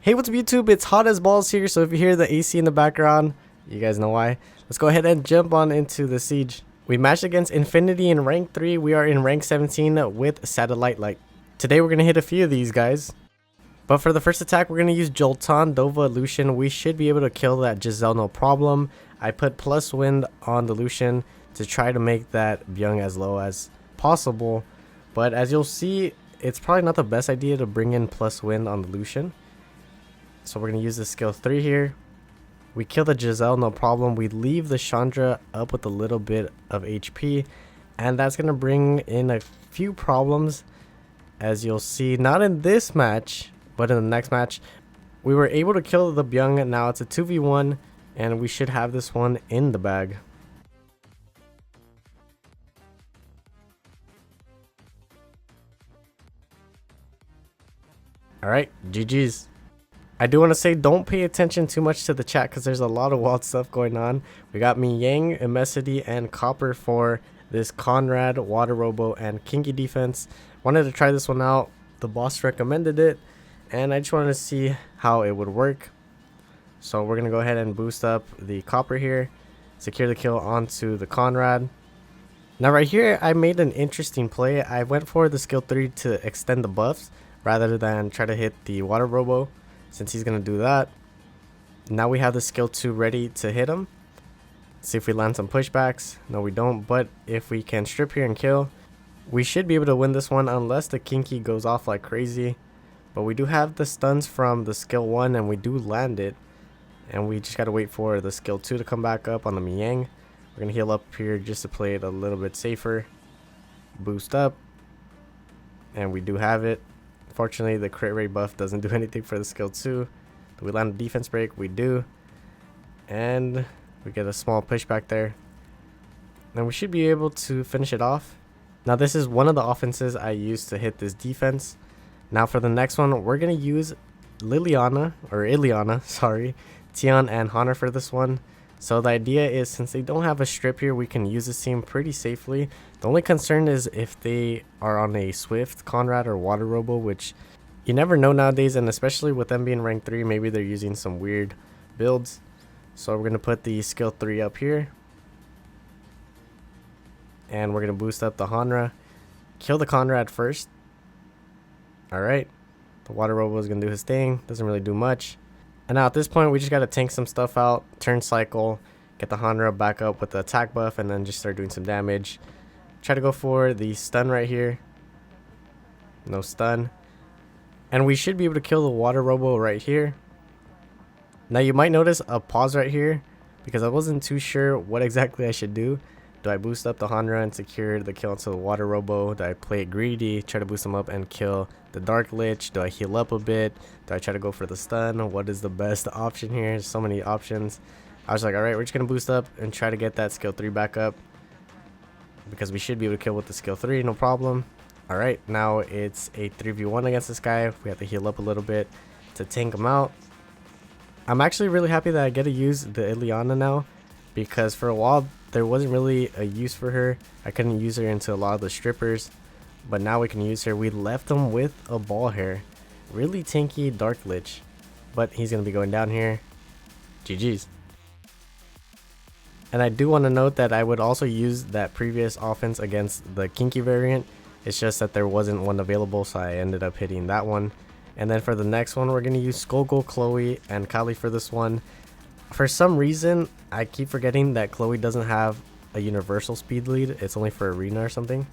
Hey, what's up YouTube? It's hot as balls here, so if you hear the AC in the background, you guys know why. Let's go ahead and jump on into the siege. We matched against 1nfinity in rank 3. We are in rank 17 with satellite Lite. Today we're going to hit a few of these guys. But for the first attack, we're going to use Jolton, Dova, Lucian. We should be able to kill that Giselle no problem. I put plus wind on the Lucian to try to make that Byung as low as possible. But as you'll see, it's probably not the best idea to bring in plus wind on the Lucian. So we're going to use the skill 3 here. We kill the Giselle, no problem. We leave the Chandra up with a little bit of HP. And that's going to bring in a few problems. As you'll see, not in this match, but in the next match. We were able to kill the Byung. Now it's a 2v1. And we should have this one in the bag. Alright, GG's. I do want to say don't pay attention too much to the chat because there's a lot of wild stuff going on. We got Yang, Immensity, and Copper for this Conrad, Water Robo, and Kinki defense. Wanted to try this one out. The boss recommended it, and I just wanted to see how it would work. So we're going to go ahead and boost up the Copper here. Secure the kill onto the Conrad. Now right here, I made an interesting play. I went for the skill 3 to extend the buffs rather than try to hit the Water Robo. Since he's going to do that, now we have the skill 2 ready to hit him. See if we land some pushbacks. No, we don't, but if we can strip here and kill, we should be able to win this one unless the Kinki goes off like crazy. But we do have the stuns from the skill 1 and we do land it. And we just got to wait for the skill 2 to come back up on the Miang. We're going to heal up here just to play it a little bit safer. Boost up. And we do have it. Fortunately, the crit rate buff doesn't do anything for the skill 2. Do we land a defense break? We do. And we get a small pushback there. And we should be able to finish it off. Now, this is one of the offenses I used to hit this defense. Now, for the next one, we're going to use Ileana, sorry, Tian and Honor for this one. So the idea is, since they don't have a strip here, we can use this team pretty safely. The only concern is if they are on a Swift, Conrad, or Water Robo, which you never know nowadays, and especially with them being rank 3, maybe they're using some weird builds. So we're going to put the skill 3 up here. And we're going to boost up the Honra. Kill the Conrad first. Alright. The Water Robo is going to do his thing. Doesn't really do much. And now at this point, we just got to tank some stuff out, turn cycle, get the Honra back up with the attack buff, and then just start doing some damage. Try to go for the stun right here. No stun. And we should be able to kill the Water Robo right here. Now you might notice a pause right here because I wasn't too sure what exactly I should do. Do I boost up the Honra and secure the kill into the Water Robo? Do I play it greedy, try to boost him up and kill the Dark Lich? Do I heal up a bit? Do I try to go for the stun? What is the best option here? There's so many options. I was like, alright, we're just going to boost up and try to get that skill 3 back up. Because we should be able to kill with the skill 3, no problem. Alright, now it's a 3v1 against this guy. We have to heal up a little bit to tank him out. I'm actually really happy that I get to use the Ileana now. Because for a while, there wasn't really a use for her. I couldn't use her into a lot of the strippers. But now we can use her. We left him with a ball hair. Really tanky Dark Lich. But he's going to be going down here. GG's. And I do want to note that I would also use that previous offense against the Kinki variant. It's just that there wasn't one available, so I ended up hitting that one. And then for the next one, we're going to use Skogul, Chloe, and Kali for this one. For some reason, I keep forgetting that Chloe doesn't have a universal speed lead. It's only for arena or something.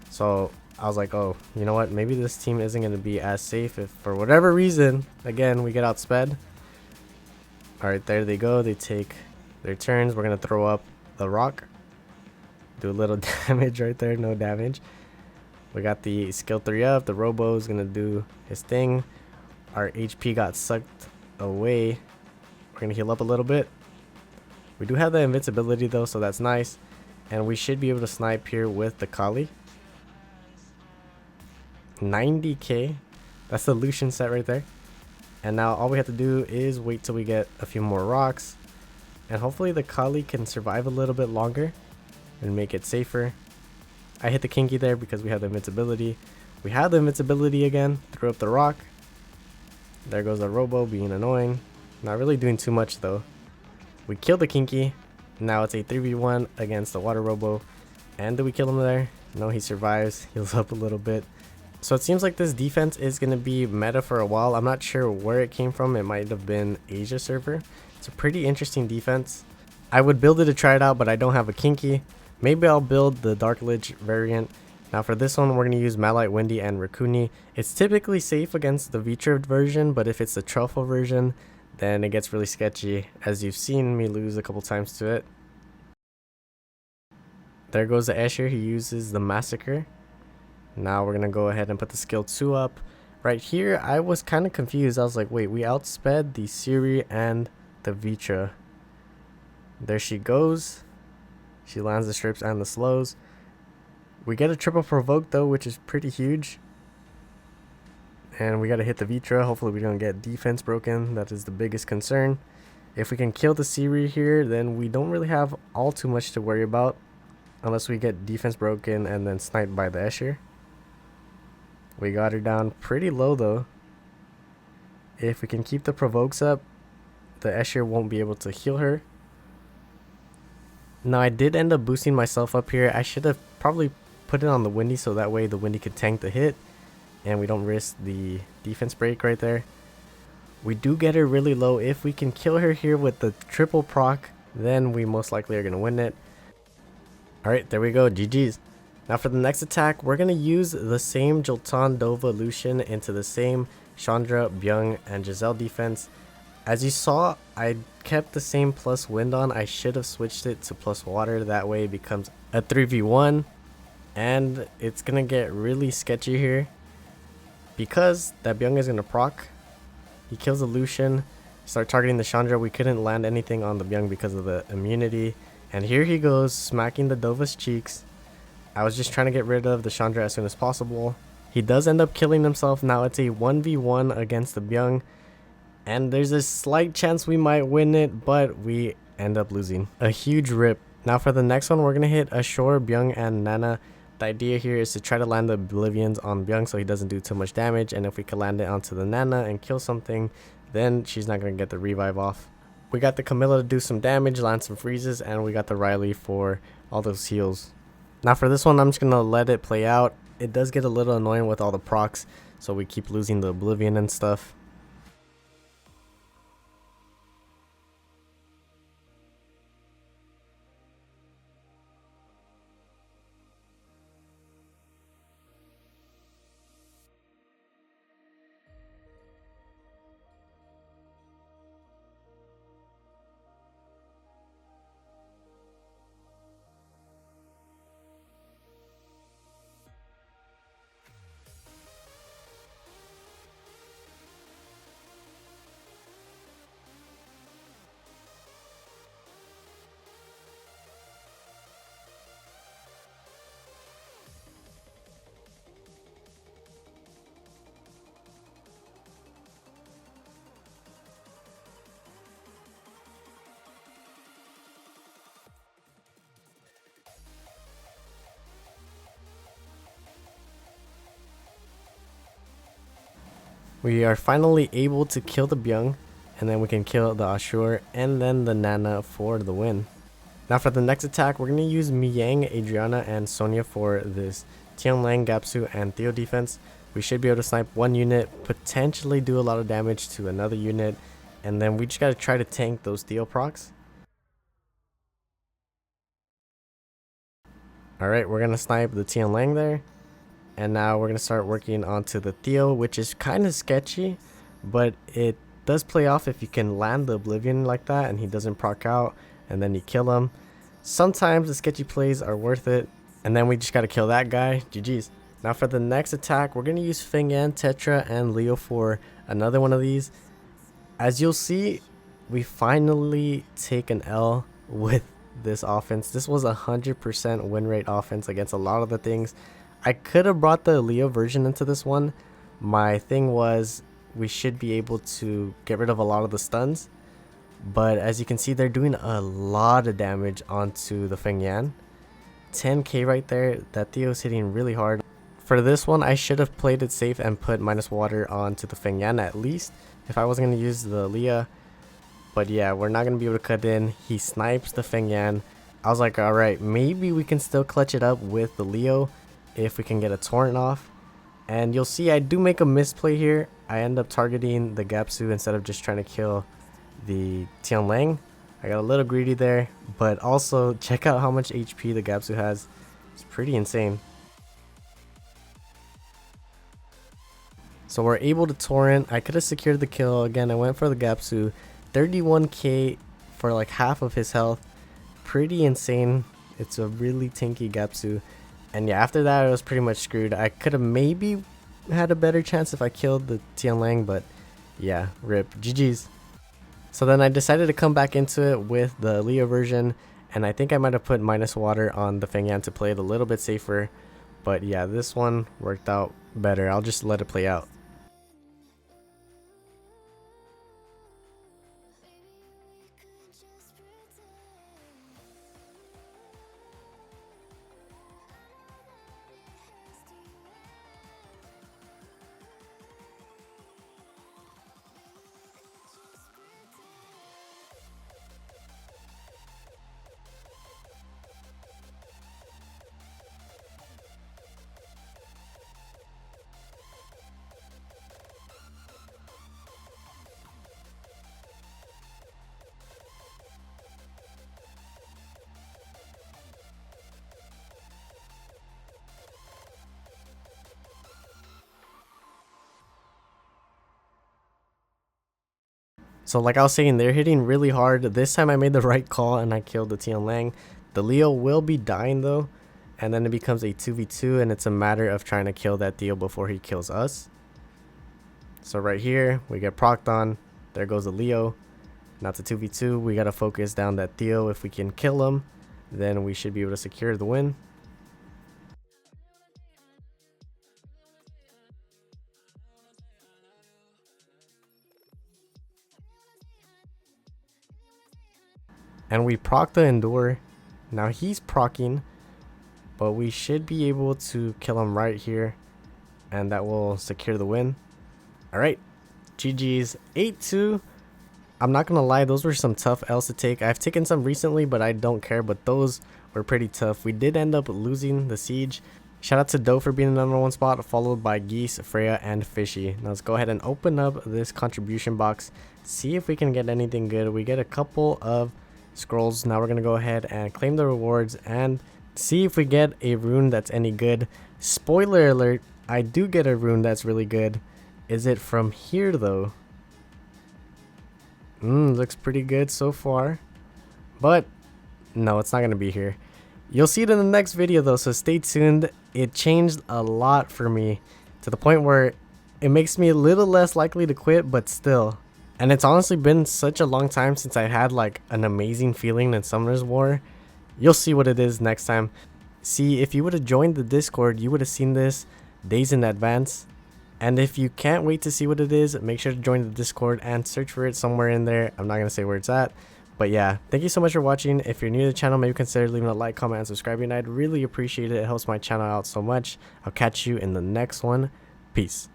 So I was like, oh, you know what? Maybe this team isn't going to be as safe if for whatever reason, again, we get outsped. Alright, there they go. They take their turns. We're going to throw up the rock. Do a little damage right there. No damage. We got the skill 3 up. The Robo is going to do his thing. Our HP got sucked away. We're going to heal up a little bit. We do have the invincibility though, so that's nice. And we should be able to snipe here with the Kali. 90k. That's the Lucian set right there. And now all we have to do is wait till we get a few more rocks. And hopefully the Kali can survive a little bit longer and make it safer. I hit the Kinki there because we have the invincibility. We have the invincibility again. Threw up the rock. There goes the Robo being annoying. Not really doing too much though. We killed the Kinki. Now it's a 3v1 against the Water Robo. And did we kill him there? No, he survives. Heals up a little bit. So it seems like this defense is going to be meta for a while. I'm not sure where it came from. It might have been Asia server. It's a pretty interesting defense. I would build it to try it out, but I don't have a Kinki. Maybe I'll build the Dark Lich variant. Now for this one, we're going to use Malite, Windy, and Raccoony. It's typically safe against the Vitra version, but if it's the Truffle version, then it gets really sketchy, as you've seen me lose a couple times to it. There goes the Escher. He uses the Massacre. Now we're going to go ahead and put the skill 2 up. Right here, I was kind of confused. I was like, wait, we outsped the Siri and the Vitra. There she goes. She lands the strips and the slows. We get a triple provoke though, which is pretty huge. And we got to hit the Vitra. Hopefully we don't get defense broken. That is the biggest concern. If we can kill the Siri here, then we don't really have all too much to worry about. Unless we get defense broken and then sniped by the Escher. We got her down pretty low though. If we can keep the provokes up, the Escher won't be able to heal her. Now I did end up boosting myself up here. I should have probably put it on the Windy so that way the Windy could tank the hit. And we don't risk the defense break right there. We do get her really low. If we can kill her here with the triple proc, then we most likely are going to win it. Alright, there we go. GG's. Now for the next attack, we're going to use the same Jolton Dova Lucian into the same Chandra, Byung, and Giselle defense. As you saw, I kept the same plus wind on. I should have switched it to plus water. That way it becomes a 3v1. And it's going to get really sketchy here. Because that Byung is going to proc. He kills the Lucian. Start targeting the Chandra. We couldn't land anything on the Byung because of the immunity. And here he goes, smacking the Dova's cheeks. I was just trying to get rid of the Chandra as soon as possible. He does end up killing himself. Now it's a 1v1 against the Byung. And there's a slight chance we might win it, but we end up losing. A huge rip. Now for the next one, we're going to hit Ashore, Byung, and Nana. The idea here is to try to land the Oblivions on Byung so he doesn't do too much damage. And if we can land it onto the Nana and kill something, then she's not going to get the revive off. We got the Camilla to do some damage, land some freezes, and we got the Riley for all those heals. Now for this one, I'm just going to let it play out. It does get a little annoying with all the procs, so we keep losing the Oblivion and stuff. We are finally able to kill the Byung, and then we can kill the Ashur and then the Nana for the win. Now for the next attack, we're going to use Miyang, Adriana, and Sonia for this Tianlang, Gapsu, and Theo defense. We should be able to snipe one unit, potentially do a lot of damage to another unit, and then we just got to try to tank those Theo procs. Alright, we're going to snipe the Tianlang there. And now we're going to start working onto the Theo, which is kind of sketchy, but it does play off if you can land the Oblivion like that and he doesn't proc out and then you kill him. Sometimes the sketchy plays are worth it, and then we just got to kill that guy. GG's. Now for the next attack, we're going to use Feng Yan, Tetra, and Leo for another one of these. As you'll see, we finally take an L with this offense. This was 100% win rate offense against a lot of the things. I could have brought the Leo version into this one. My thing was we should be able to get rid of a lot of the stuns. But as you can see, they're doing a lot of damage onto the Feng Yan. 10k right there. That Theo's hitting really hard. For this one, I should have played it safe and put minus water onto the Feng Yan at least. if I wasn't going to use the Leah. But yeah, we're not going to be able to cut in. He snipes the Feng Yan. I was like, alright, maybe we can still clutch it up with the Leo if we can get a torrent off. And you'll see I do make a misplay here. I end up targeting the Gapsu instead of just trying to kill the Tianlang. I got a little greedy there, but also check out how much HP the Gapsu has. It's pretty insane. So we're able to torrent. I could have secured the kill. Again, I went for the Gapsu. 31k for like half of his health. Pretty insane. It's a really tanky Gapsu. And yeah, after that I was pretty much screwed. I could have maybe had a better chance if I killed the Tianlang, but yeah, rip. GG's. So then I decided to come back into it with the Leo version, and I think I might have put minus water on the Feng Yan to play it a little bit safer. But yeah, this one worked out better. I'll just let it play out. So like I was saying, they're hitting really hard. This time I made the right call and I killed the Tianlang. The Leo will be dying though, and then it becomes a 2v2, and it's a matter of trying to kill that Theo before he kills us. So right here, we get procced on. There goes the Leo. Now it's a 2v2. We gotta focus down that Theo. If we can kill him, then we should be able to secure the win. And we proc the Endure. Now he's proccing, but we should be able to kill him right here, and that will secure the win. Alright, GG's. 8-2. I'm not gonna lie, those were some tough L's to take. I've taken some recently, but I don't care, but those were pretty tough. We did end up losing the siege. Shout out to Doe for being the #1 spot, followed by Geese, Freya, and Fishy. Now let's go ahead and open up this contribution box, see if we can get anything good. We get a couple of scrolls. Now we're gonna go ahead and claim the rewards and see if we get a rune that's any good. Spoiler alert, I do get a rune that's really good. Is it from here though? Looks pretty good so far, but no, it's not gonna be here. You'll see it in the next video though, so stay tuned. It changed a lot for me to the point where it makes me a little less likely to quit, but still. And it's honestly been such a long time since I had like an amazing feeling in Summoner's War. You'll see what it is next time. See, if you would have joined the Discord, you would have seen this days in advance. And if you can't wait to see what it is, make sure to join the Discord and search for it somewhere in there. I'm not going to say where it's at. But yeah, thank you so much for watching. If you're new to the channel, maybe consider leaving a like, comment, and subscribing. I'd really appreciate it. It helps my channel out so much. I'll catch you in the next one. Peace.